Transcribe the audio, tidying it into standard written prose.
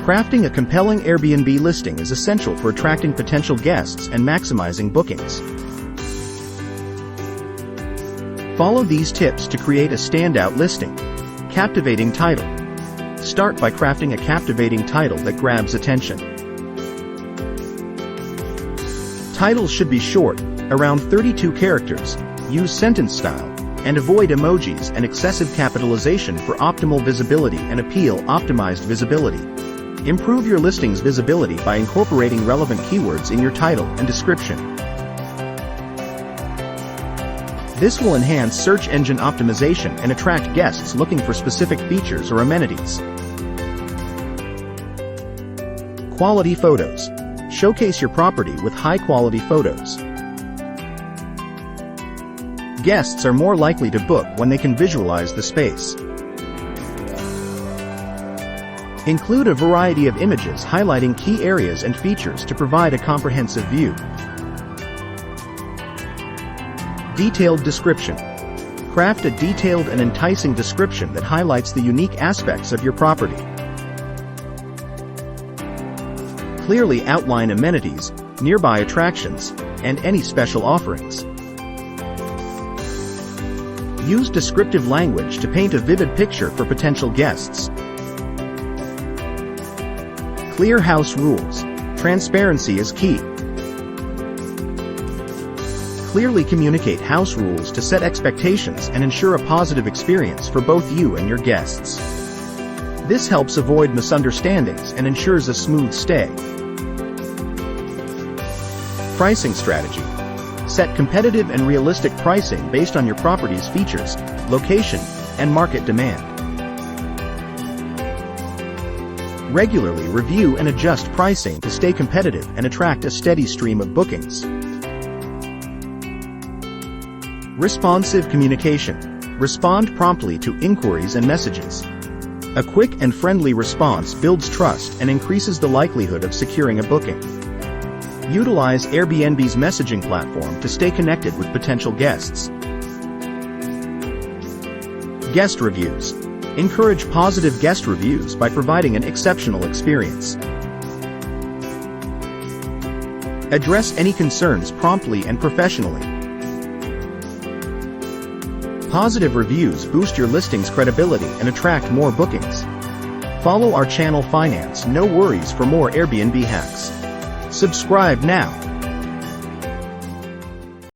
Crafting a compelling Airbnb listing is essential for attracting potential guests and maximizing bookings. Follow these tips to create a standout listing. Captivating title. Start by crafting a captivating title that grabs attention. Titles should be short, around 32 characters, use sentence style, and avoid emojis and excessive capitalization for optimal visibility and appeal. Optimized visibility. Improve your listing's visibility by incorporating relevant keywords in your title and description. This will enhance search engine optimization and attract guests looking for specific features or amenities. Quality photos. Showcase your property with high-quality photos. Guests are more likely to book when they can visualize the space. Include a variety of images highlighting key areas and features to provide a comprehensive view. Detailed description. Craft a detailed and enticing description that highlights the unique aspects of your property. Clearly outline amenities, nearby attractions, and any special offerings. Use descriptive language to paint a vivid picture for potential guests. Clear house rules. Transparency is key. Clearly communicate house rules to set expectations and ensure a positive experience for both you and your guests. This helps avoid misunderstandings and ensures a smooth stay. Pricing strategy. Set competitive and realistic pricing based on your property's features, location, and market demand. Regularly review and adjust pricing to stay competitive and attract a steady stream of bookings. Responsive communication. Respond promptly to inquiries and messages. A quick and friendly response builds trust and increases the likelihood of securing a booking. Utilize Airbnb's messaging platform to stay connected with potential guests. Guest reviews. Encourage positive guest reviews by providing an exceptional experience. Address any concerns promptly and professionally. Positive reviews boost your listing's credibility and attract more bookings. Follow our channel Finance No Worries for more Airbnb hacks. Subscribe now.